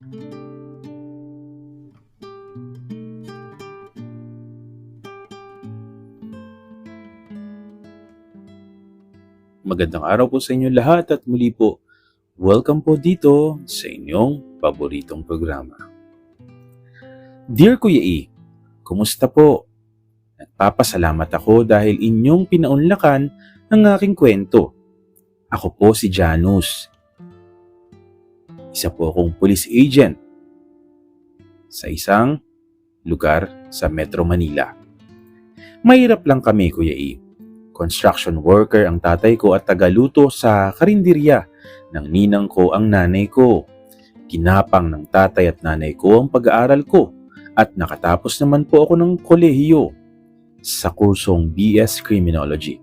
Magandang araw po sa inyo lahat at muli po, welcome po dito sa inyong paboritong programa. Dear Kuya E, kumusta po? Nagpapasalamat ako dahil inyong pinaunlakan ang aking kwento. Ako po si Janus. Isa po akong police agent sa isang lugar sa Metro Manila. Mahirap lang kami, Kuya E. Construction worker ang tatay ko at tagaluto sa karinderya ng ninang ko ang nanay ko. Ginapang ng tatay at nanay ko ang pag-aaral ko at nakatapos naman po ako ng kolehiyo sa kursong BS Criminology.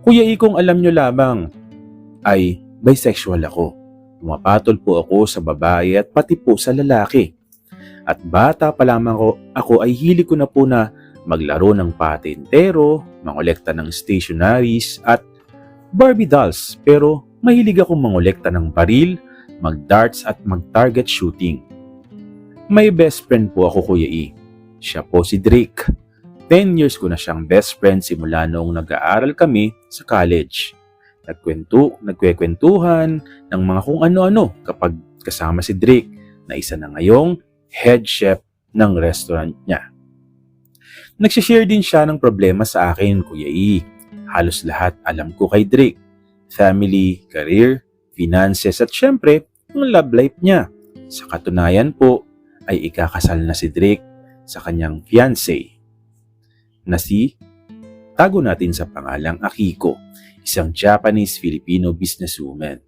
Kuya E, kung alam nyo lamang ay bisexual ako. Pumapatol po ako sa babae at pati po sa lalaki. At bata pa lamang ako ay hilig ko na po na maglaro ng patintero, mangolekta ng stationaries at Barbie dolls, pero mahilig akong mangolekta ng baril, mag-darts at mag-target shooting. May best friend po ako, Kuya E. Siya po si Drake. 10 years ko na siyang best friend simula noong nag-aaral kami sa college. Nagkwekwentuhan ng mga kung ano-ano kapag kasama si Drake na isa na ngayong head chef ng restaurant niya. Nagsishare din siya ng problema sa akin, Kuya E. Halos lahat alam ko kay Drake. Family, career, finances at syempre, ang love life niya. Sa katunayan po, ay ikakasal na si Drake sa kanyang fiancé na si, tago natin sa pangalang Akiko, isang Japanese-Filipino businesswoman.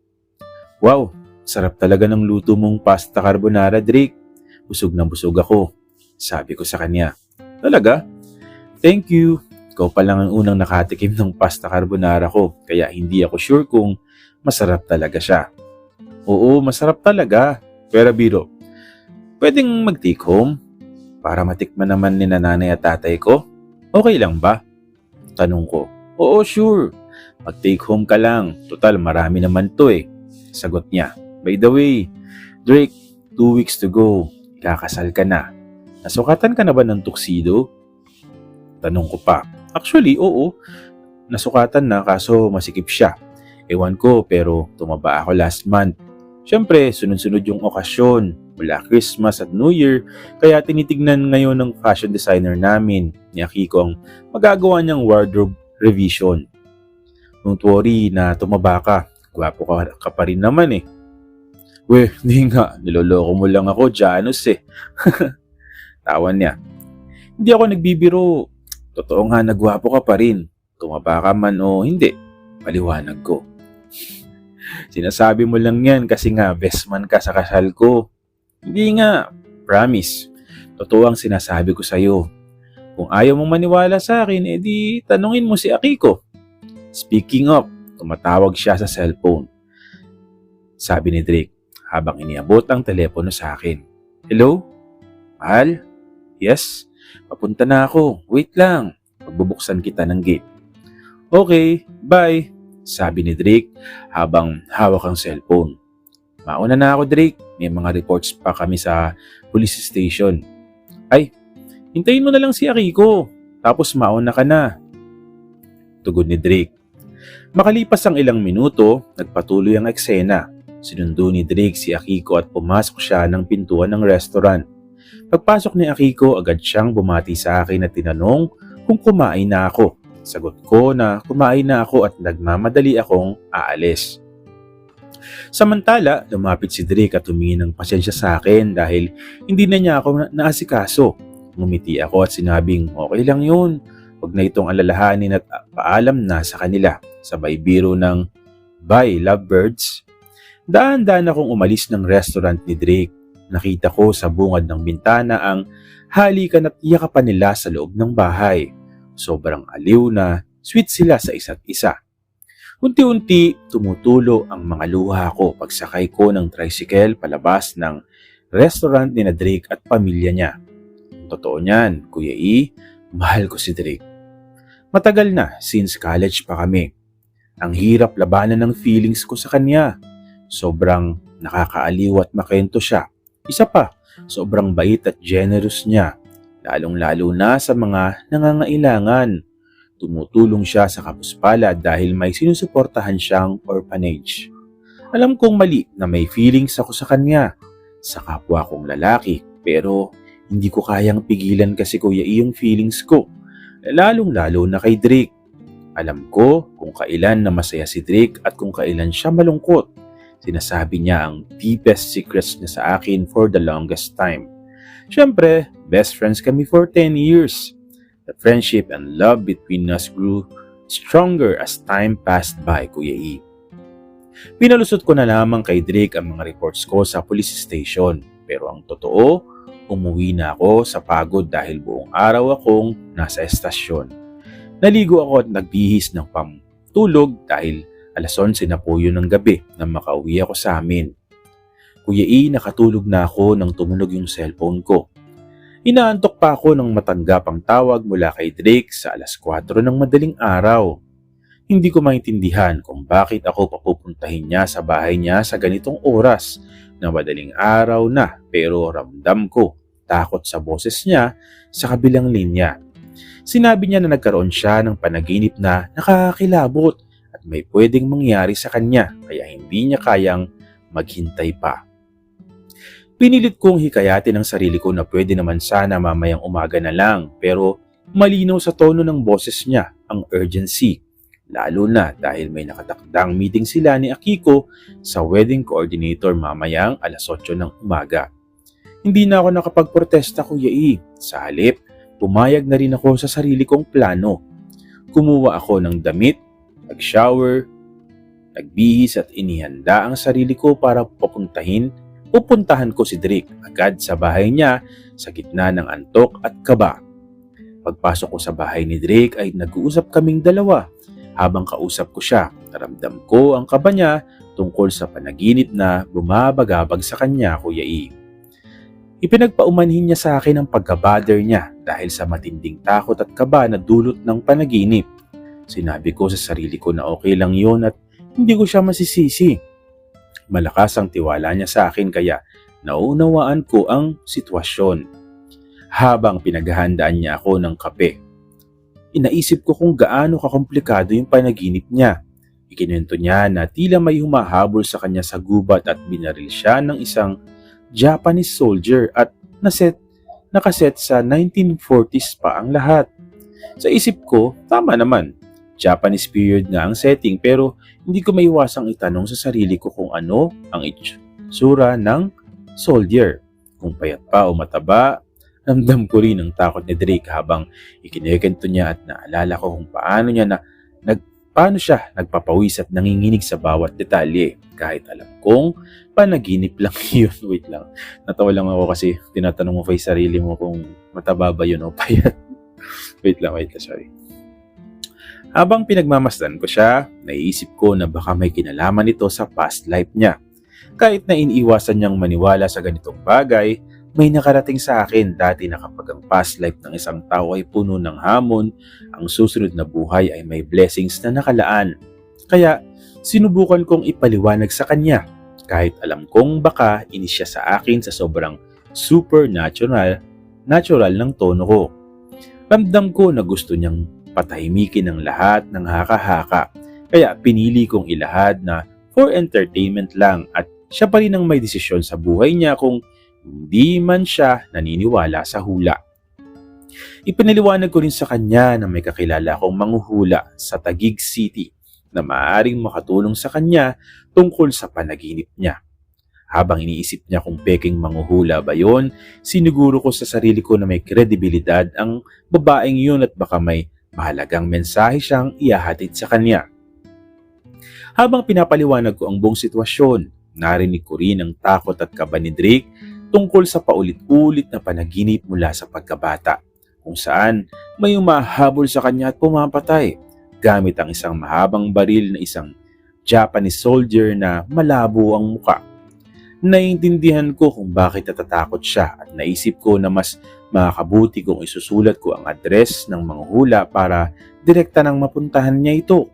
Wow, sarap talaga ng luto mong pasta carbonara, Drake. Busog na busog ako. Sabi ko sa kanya, talaga? Thank you. Ikaw pa lang ang unang nakatikim ng pasta carbonara ko, kaya hindi ako sure kung masarap talaga siya. Oo, masarap talaga. Pero biro, pwedeng mag-take home para matikman naman ni nanay at tatay ko? Okay lang ba? Tanong ko. Oo, sure. Mag-take home ka lang. Total, marami naman to eh. Sagot niya. By the way, Drake, 2 weeks to go. Ikakasal ka na. Nasukatan ka na ba ng tuxedo? Tanong ko pa. Actually, oo. Nasukatan na kaso masikip siya. Ewan ko pero tumaba ako last month. Siyempre, sunod-sunod yung okasyon mula Christmas at New Year, kaya tinitignan ngayon ng fashion designer namin ni Akiko ang magagawa niyang wardrobe revision. Don't worry na tumaba ka, gwapo ka pa rin naman eh. Weh, hindi nga, niloloko mo lang ako, Janus eh. Tawan niya. Hindi ako nagbibiro, totoo nga na gwapo ka pa rin, tumaba ka man o hindi, paliwanag ko. Sinasabi mo lang yan kasi nga best man ka sa kasal ko. Hindi nga, promise. Totoo ang sinasabi ko sa'yo. Kung ayaw mong maniwala sa akin, edi tanungin mo si Akiko. Speaking of, tumatawag siya sa cellphone. Sabi ni Drake habang iniabot ang telepono sa akin. Hello? Mahal? Yes? Papunta na ako. Wait lang. Pagbubuksan kita ng gate. Okay, bye. Sabi ni Drake habang hawak ang cellphone. Mauna na ako, Drake. May mga reports pa kami sa police station. Ay, hintayin mo na lang si Akiko. Tapos mauna ka na. Tugon ni Drake. Makalipas ang ilang minuto, nagpatuloy ang eksena. Sinundo ni Drake si Akiko at pumasok siya ng pintuan ng restaurant. Pagpasok ni Akiko, agad siyang bumati sa akin at tinanong kung kumain na ako. Sagot ko na kumain na ako at nagmamadali akong aalis. Samantala, lumapit si Drake at humingi ng pasensya sa akin dahil hindi na niya ako naasikaso. Ngumiti ako at sinabing okay lang yun. Huwag na itong alalahanin at paalam na sa kanila. Sabay biro ng bye lovebirds. Daan-daan akong umalis ng restaurant ni Drake. Nakita ko sa bungad ng bintana ang halikan at yakapan nila sa loob ng bahay. Sobrang aliw na sweet sila sa isa't isa. Unti-unti tumutulo ang mga luha ko pagsakay ko ng tricycle palabas ng restaurant ni Drake at pamilya niya. Totoo niyan, Kuya E, mahal ko si Drake. Matagal na since college pa kami. Ang hirap labanan ng feelings ko sa kanya. Sobrang nakakaaliw at makento siya. Isa pa, sobrang bait at generous niya, lalong-lalo na sa mga nangangailangan. Tumutulong siya sa kapuspalad dahil may sinusuportahan siyang orphanage. Alam kong mali na may feelings ako sa kanya, sa kapwa kong lalaki, pero hindi ko kayang pigilan kasi Kuya E yung feelings ko, lalong-lalo na kay Drake. Alam ko kung kailan na masaya si Drake at kung kailan siya malungkot. Sinasabi niya ang deepest secrets niya sa akin for the longest time. Siyempre, best friends kami for 10 years. The friendship and love between us grew stronger as time passed by, Kuya E. Pinalusot ko na lamang kay Drake ang mga reports ko sa police station. Pero ang totoo, umuwi na ako sa pagod dahil buong araw akong nasa estasyon. Naligo ako at nagbihis ng pamtulog dahil alas 11 na po yun ng gabi na makauwi ako sa amin. Kuya E, nakatulog na ako nang tumunog yung cellphone ko. Inaantok pa ako nang matanggap ang tawag mula kay Drake sa alas 4 ng madaling araw. Hindi ko maintindihan kung bakit ako papupuntahin niya sa bahay niya sa ganitong oras na madaling araw na, pero ramdam ko takot sa boses niya sa kabilang linya. Sinabi niya na nagkaroon siya ng panaginip na nakakakilabot at may pwedeng mangyari sa kanya kaya hindi niya kayang maghintay pa. Pinilit kong hikayatin ang sarili ko na pwede naman sana mamayang umaga na lang, pero malinaw sa tono ng boses niya ang urgency. Lalo na dahil may nakatakdang meeting sila ni Akiko sa wedding coordinator mamayang alas 8 ng umaga. Hindi na ako nakapagprotesta, Kuya E. Sa halip, pumayag na rin ako sa sarili kong plano. Kumuha ako ng damit, nag-shower, nagbihis at inihanda ang sarili ko para pupuntahan ko si Drake agad sa bahay niya sa gitna ng antok at kaba. Pagpasok ko sa bahay ni Drake ay nag-uusap kaming dalawa. Habang kausap ko siya, naramdam ko ang kaba niya tungkol sa panaginip na bumabagabag sa kanya, Kuya E. Ipinagpaumanhin niya sa akin ang pagka-bother niya dahil sa matinding takot at kaba na dulot ng panaginip. Sinabi ko sa sarili ko na okay lang yon at hindi ko siya masisisi. Malakas ang tiwala niya sa akin kaya nauunawaan ko ang sitwasyon. Habang pinaghahandaan niya ako ng kape, inaisip ko kung gaano kakomplikado yung panaginip niya. Ikinento niya na tila may humahabol sa kanya sa gubat at binaril siya ng isang Japanese soldier at nakaset sa 1940s pa ang lahat. Sa isip ko, tama naman. Japanese period nga ang setting pero hindi ko maiwasang itanong sa sarili ko kung ano ang itsura ng soldier. Kung payat pa o mataba. Ramdam ko rin ang takot ni Drake habang ikinekento niya at naalala ko kung paano siya nagpapawis at nanginginig sa bawat detalye. Kahit alam kong panaginip lang yun. Wait lang. Natawa lang ako kasi tinatanong mo pa yung sarili mo kung mataba ba yun o payat. Wait lang, sorry. Habang pinagmamasdan ko siya, naiisip ko na baka may kinalaman ito sa past life niya. Kahit na iniiwasan niyang maniwala sa ganitong bagay, may nakarating sa akin dati na kapag ang past life ng isang tao ay puno ng hamon, ang susunod na buhay ay may blessings na nakalaan. Kaya sinubukan kong ipaliwanag sa kanya, kahit alam kong baka inis siya sa akin sa sobrang supernatural ng tono ko. Ramdam ko na gusto niyang patahimikin ang lahat ng haka-haka, kaya pinili kong ilahad na for entertainment lang at siya pa rin ang may desisyon sa buhay niya kung hindi man siya naniniwala sa hula. Ipinaliwanag ko rin sa kanya na may kakilala akong manghuhula sa Taguig City na maaaring makatulong sa kanya tungkol sa panaginip niya. Habang iniisip niya kung peking manghuhula ba yon, siniguro ko sa sarili ko na may kredibilidad ang babaeng yun at baka may mahalagang mensahe siyang ihahatid sa kanya. Habang pinapaliwanag ko ang buong sitwasyon, narinig ko rin ang takot at kaba ni Drake tungkol sa paulit-ulit na panaginip mula sa pagkabata, kung saan may umahabol sa kanya at pumapatay gamit ang isang mahabang baril na isang Japanese soldier na malabo ang muka. Naiintindihan ko kung bakit natatakot siya at naisip ko na mas makakabuti kung isusulat ko ang address ng manghuhula para direkta nang mapuntahan niya ito.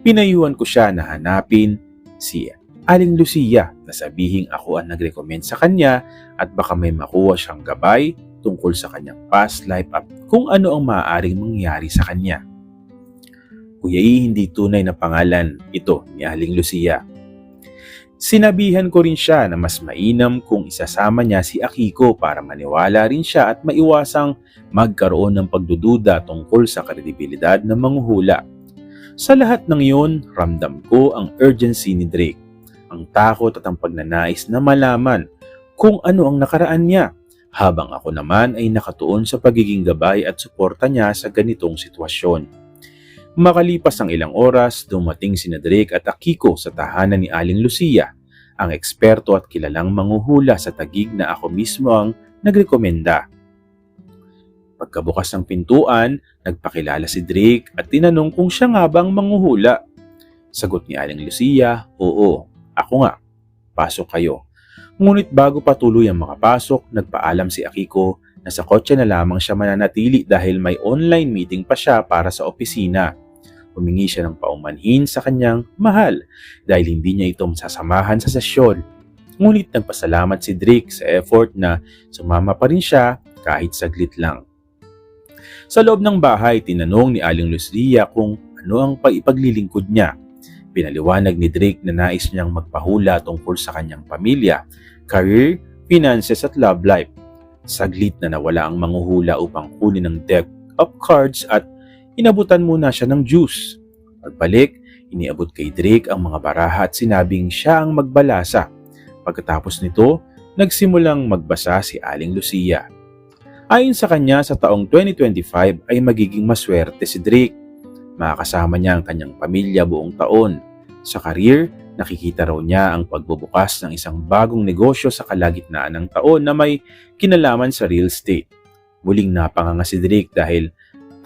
Pinayuhan ko siya na hanapin si Aling Lucia na sabihing ako ang nag-recommend sa kanya at baka may makuha siyang gabay tungkol sa kanyang past life at kung ano ang maaaring mangyari sa kanya. Kuya E, hindi tunay na pangalan ito ni Aling Lucia. Sinabihan ko rin siya na mas mainam kung isasama niya si Akiko para maniwala rin siya at maiwasang magkaroon ng pagdududa tungkol sa kredibilidad ng manghuhula. Sa lahat ng iyon, ramdam ko ang urgency ni Drake, ang takot at ang pagnanais na malaman kung ano ang nakaraan niya, habang ako naman ay nakatuon sa pagiging gabay at suporta niya sa ganitong sitwasyon. Makalipas ang ilang oras, dumating sina Drake at Akiko sa tahanan ni Aling Lucia, ang eksperto at kilalang manghuhula sa Taguig na ako mismo ang nagrekomenda. Pagkabukas ng pintuan, nagpakilala si Drake at tinanong kung siya nga bang manghuhula. Sagot ni Aling Lucia, oo, ako nga, pasok kayo. Ngunit bago patuloy ang makapasok, nagpaalam si Akiko na sa kotse na lamang siya mananatili dahil may online meeting pa siya para sa opisina. Humingi siya ng paumanhin sa kanyang mahal dahil hindi niya ito masasamahan sa sesyon. Ngunit nagpasalamat si Drake sa effort na sumama pa rin siya kahit saglit lang. Sa loob ng bahay, tinanong ni Aling Lucia kung ano ang paipaglilingkod niya. Pinaliwanag ni Drake na nais niyang magpahula tungkol sa kanyang pamilya, career, finances at love life. Saglit na nawala ang manghuhula upang kunin ang deck of cards at inabutan muna siya ng juice. Pagbalik, iniabot kay Drake ang mga baraha at sinabing siya ang magbalasa. Pagkatapos nito, nagsimulang magbasa si Aling Lucia. Ayon sa kanya, sa taong 2025 ay magiging maswerte si Drake. Makakasama niya ang kanyang pamilya buong taon. Sa career, nakikita raw niya ang pagbubukas ng isang bagong negosyo sa kalagitnaan ng taon na may kinalaman sa real estate. Muling napanganga si Drake dahil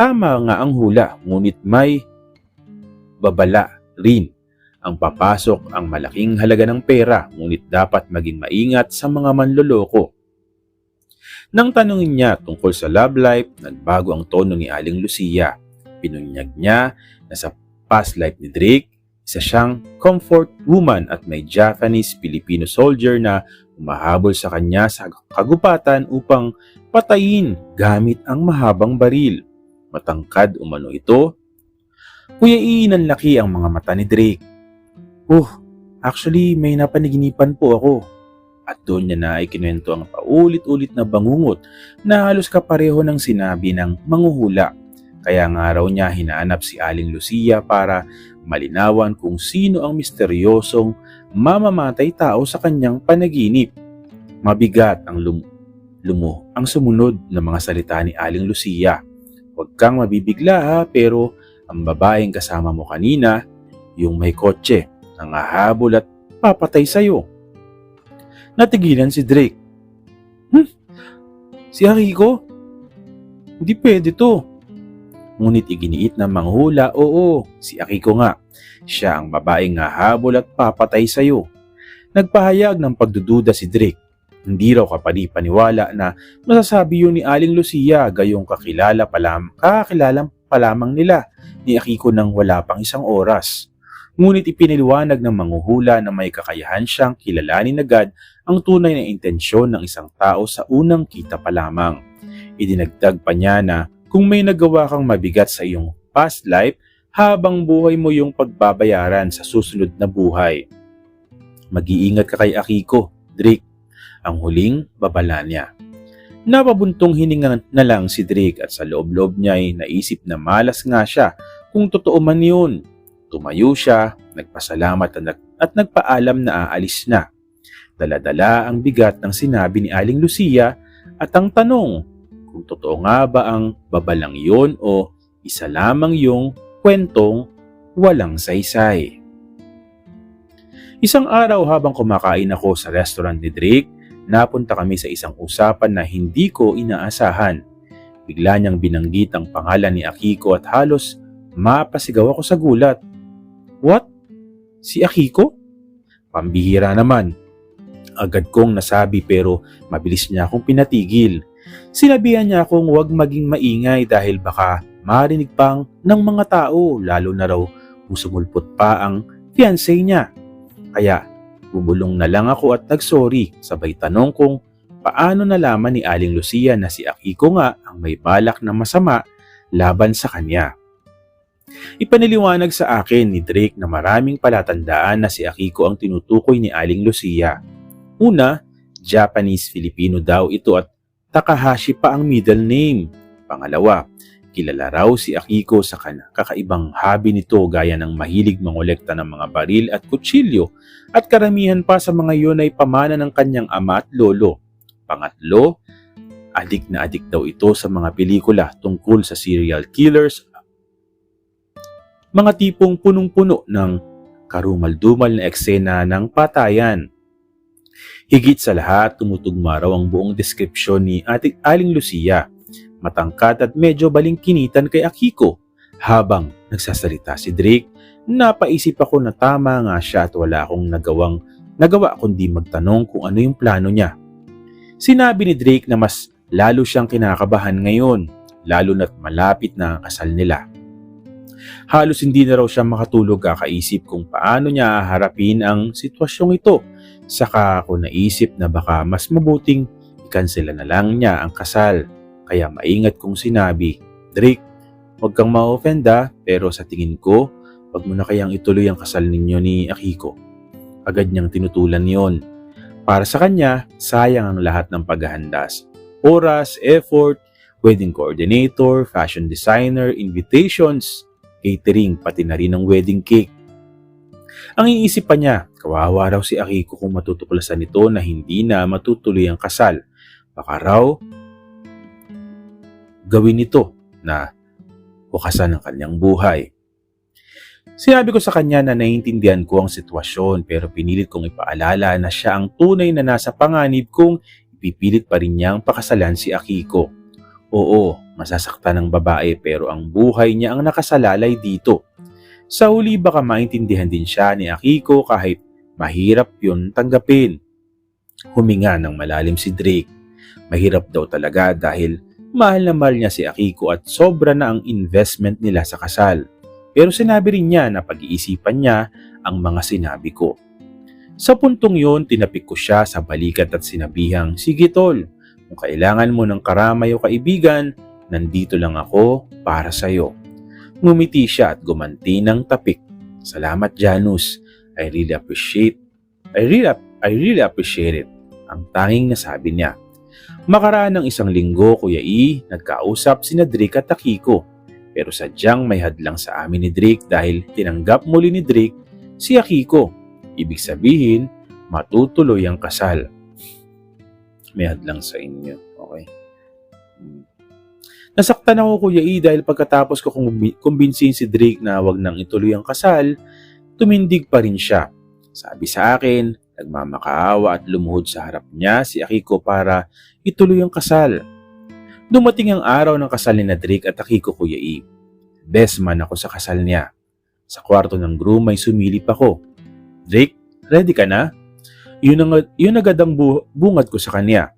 tama nga ang hula, ngunit may babala rin. Ang papasok ang malaking halaga ng pera, ngunit dapat maging maingat sa mga manloloko. Nang tanungin niya tungkol sa love life, nagbago ang tono ni Aling Lucia. Pinunyag niya na sa past life ni Drake, isa siyang comfort woman at may Japanese-Filipino soldier na umahabol sa kanya sa kagubatan upang patayin gamit ang mahabang baril. Matangkad umano ito. Kuya E, nanlaki ang mga mata ni Drake. Actually may napanaginipan po ako. At doon niya na ay kinuwento ang paulit-ulit na bangungot na halos kapareho ng sinabi ng manghuhula. Kaya nga raw niya hinahanap si Aling Lucia para malinawan kung sino ang misteryosong mamamatay tao sa kanyang panaginip. Mabigat ang ang sumunod na mga salita ni Aling Lucia. Huwag kang mabibigla ha, pero ang babaeng kasama mo kanina, yung may kotse, ang hahabol at papatay sa'yo. Natigilan si Drake. Si Akiko? Hindi pwede to. Ngunit iginiit ng manghula, oo, si Akiko nga. Siya ang babaeng hahabol at papatay sa'yo. Nagpahayag ng pagdududa si Drake. Hindi raw kapani-paniwala na masasabi yun ni Aling Lucia gayong kakilala pa lamang nila ni Akiko nang wala pang isang oras. Ngunit ipiniliwanag ng manghuhula na may kakayahan siyang kilalanin agad ang tunay na intensyon ng isang tao sa unang kita pa lamang. Idinagdag pa niya na kung may nagawa kang mabigat sa iyong past life, habang buhay mo yung pagbabayaran sa susunod na buhay. Mag-iingat ka kay Akiko, Drake, ang huling babala niya. Napabuntong hininga na lang si Drake at sa loob-loob niya ay naisip na malas nga siya kung totoo man yun. Tumayo siya, nagpasalamat at nagpaalam na aalis na. Dala-dala ang bigat ng sinabi ni Aling Lucia at ang tanong kung totoo nga ba ang babalang yon o isa lamang yung kwentong walang saysay. Isang araw habang kumakain ako sa restaurant ni Drake, napunta kami sa isang usapan na hindi ko inaasahan. Bigla niyang binanggit ang pangalan ni Akiko at halos mapasigaw ako sa gulat. What? Si Akiko? Pambihira naman. Agad kong nasabi pero mabilis niya akong pinatigil. Sinabihan niya akong huwag maging maingay dahil baka marinig pang ng mga tao, lalo na raw kung sumulpot pa ang fiancé niya. Kaya Bumulong na lang ako at nagsorry, sabay tanong kung paano nalaman ni Aling Lucia na si Akiko nga ang may balak na masama laban sa kanya. Ipaniliwanag sa akin ni Drake na maraming palatandaan na si Akiko ang tinutukoy ni Aling Lucia. Una, Japanese-Filipino daw ito at Takahashi pa ang middle name. Pangalawa, kilala raw si Akiko sa kakaibang hobby nito gaya ng mahilig mangolekta ng mga baril at kutsilyo at karamihan pa sa mga iyon ay pamana ng kanyang ama at lolo. Pangatlo, adik na adik daw ito sa mga pelikula tungkol sa serial killers, mga tipong punong-puno ng karumal-dumal na eksena ng patayan. Higit sa lahat, tumutugma raw ang buong deskripsyon ni Aling Lucia. Matangkad at medyo balingkinitan kay Akiko. Habang nagsasalita si Drake, napaisip ako na tama nga siya at wala akong nagawa kundi magtanong kung ano yung plano niya. Sinabi ni Drake na mas lalo siyang kinakabahan ngayon, lalo na't malapit na ang kasal nila. Halos hindi na raw siya makatulog kakaisip kung paano niya haharapin ang sitwasyong ito. Saka ako naisip na baka mas mabuting ikansela na lang niya ang kasal. Kaya maingat kong sinabi, Drake, huwag kang ma-offend pero sa tingin ko, wag mo na kayang ituloy ang kasal ninyo ni Akiko. Agad niyang tinutulan yon. Para sa kanya, sayang ang lahat ng paghahandas. Oras, effort, wedding coordinator, fashion designer, invitations, catering, pati na rin ang wedding cake. Ang iisip pa niya, kawawa raw si Akiko kung matutuklasan nito na hindi na matutuloy ang kasal. Baka raw gawin nito na wakasan ng kanyang buhay. Sinabi ko sa kanya na naiintindihan ko ang sitwasyon pero pinilit kong ipaalala na siya ang tunay na nasa panganib kung ipipilit pa rin niyang pakasalan si Akiko. Oo, masasaktan ng babae pero ang buhay niya ang nakasalalay dito. Sa huli baka maintindihan din siya ni Akiko kahit mahirap yun tanggapin. Huminga ng malalim si Drake. Mahirap daw talaga dahil mahal na mahal niya si Akiko at sobra na ang investment nila sa kasal. Pero sinabi rin niya na pag-iisipan niya ang mga sinabi ko. Sa puntong yon, tinapik ko siya sa balikat at sinabihang, sige tol, kung kailangan mo ng karamay o kaibigan, nandito lang ako para sa'yo. Ngumiti siya at gumanti ng tapik. Salamat Janus, I really appreciate it. Ang tanging nasabi niya. Makaraan ng isang linggo, Kuya E, nagkausap sina Drake at Akiko. Pero sadyang may hadlang sa amin ni Drake dahil tinanggap muli ni Drake si Akiko. Ibig sabihin, matutuloy ang kasal. May hadlang sa inyo. Okay. Nasaktan ako Kuya E dahil pagkatapos ko kumbinsihin si Drake na wag nang ituloy ang kasal, tumindig pa rin siya. Sabi sa akin, nagmamakaawa at lumuhod sa harap niya si Akiko para ituloy ang kasal. Dumating ang araw ng kasal ni Drake at Akiko Kuya E. Best man ako sa kasal niya. Sa kwarto ng groom ay sumilip ako. Drake, ready ka na? Yun agad ang bungad ko sa kanya.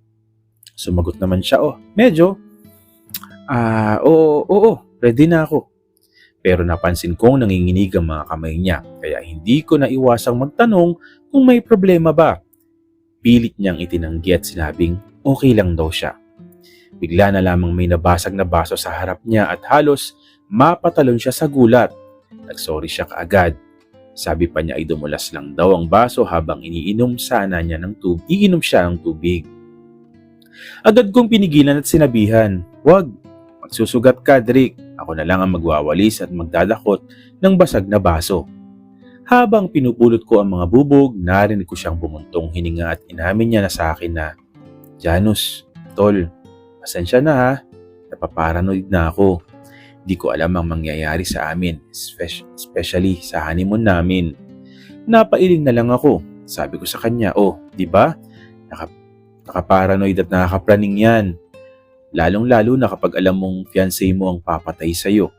Sumagot naman siya, medyo. Oo, ready na ako. Pero napansin kong nanginginig ang mga kamay niya, kaya hindi ko na iwasang magtanong kung may problema ba. Pilit niyang itinanggi at sinabing okay lang daw siya. Bigla na lamang may nabasag na baso sa harap niya at halos mapatalon siya sa gulat. Nagsorry siya kaagad. Sabi pa niya ay dumulas lang daw ang baso habang iinom siya ng tubig. Agad kong pinigilan at sinabihan, wag, magsusugat ka Drake. Ako na lang ang magwawalis at magdadakot ng basag na baso. Habang pinupulot ko ang mga bubog, narinig ko siyang bumuntong hininga at inamin niya na sa akin na, Janus, tol, pasensya na ha, napaparanoid na ako. Di ko alam ang mangyayari sa amin, especially sa honeymoon namin. Napailing na lang ako. Sabi ko sa kanya, di ba? Nakaparanoid at nakakapraning yan. Lalong-lalo na kapag alam mong fiancé mo ang papatay sa'yo.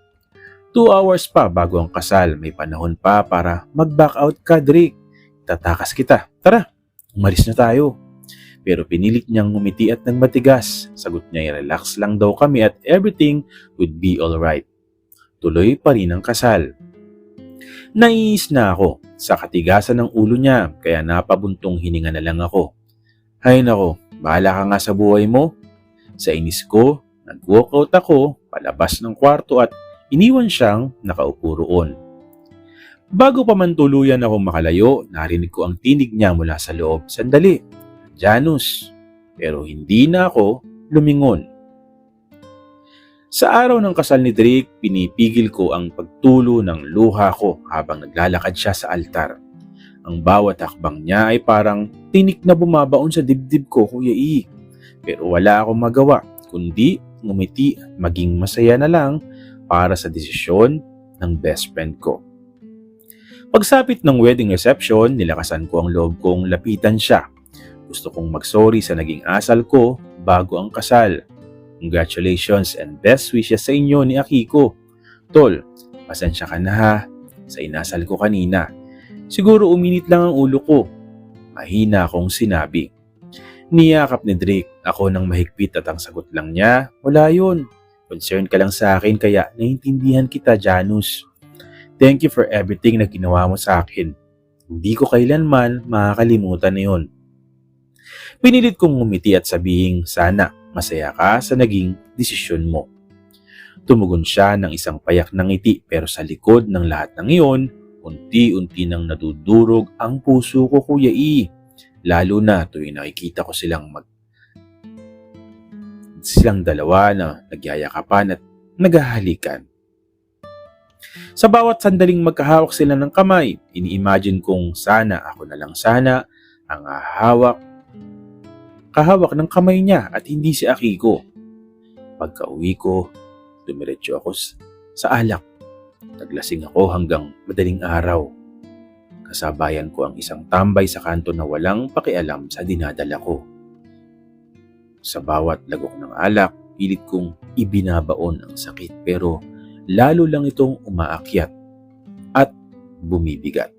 2 hours pa bago ang kasal, may panahon pa para mag-back out ka, Drake. Tatakas kita. Tara, umalis na tayo. Pero pinilit niyang ngumiti at nang matigas. Sagot niya relax lang daw kami at everything would be alright. Tuloy pa rin ang kasal. Naiis na ako. sa katigasan ng ulo niya kaya napabuntong hininga na lang ako. Hay nako, bahala ka nga sa buhay mo. Sa inis ko, nag-walkout ako palabas ng kwarto at iniwan siyang nakaupo roon. Bago pa man tuluyan ako makalayo, narinig ko ang tinig niya mula sa loob. Sandali, Janus. Pero hindi na ako lumingon. Sa araw ng kasal ni Drake, pinipigil ko ang pagtulo ng luha ko habang naglalakad siya sa altar. Ang bawat hakbang niya ay parang tinik na bumabaon sa dibdib ko, Kuya E. Pero wala akong magawa, kundi ngumiti at maging masaya na lang para sa desisyon ng best friend ko. Pagsapit ng wedding reception, nilakasan ko ang loob kong lapitan siya. Gusto kong mag-sorry sa naging asal ko bago ang kasal. Congratulations and best wishes sa inyo ni Akiko. Tol, pasensya ka na ha sa inasal ko kanina. Siguro uminit lang ang ulo ko. Mahina akong sinabi. Niyakap ni Drake ako ng mahigpit at ang sagot lang niya, wala yun. Concern ka lang sa akin kaya naiintindihan kita, Janus. Thank you for everything na ginawa mo sa akin. Hindi ko kailanman makakalimutan na yun. Pinilit kong ngumiti at sabihin sana masaya ka sa naging desisyon mo. Tumugon siya ng isang payak ng ngiti pero sa likod ng lahat ng iyon, unti-unti nang nadudurog ang puso ko, Kuya E. Lalo na tuwing nakikita ko silang dalawa na nagyayakapan at naghahalikan. Sa bawat sandaling magkahawak sila ng kamay, ini-imagine kong sana ako na lang sana ang kahawak ng kamay niya at hindi si Akiko. Pagka-uwi ko, dumiretso ako sa alak. Naglasing ako hanggang madaling araw. Kasabayan ko ang isang tambay sa kanto na walang pakialam sa dinadala ko. Sa bawat lagok ng alak, pilit kong ibinabaon ang sakit pero lalo lang itong umaakyat at bumibigat.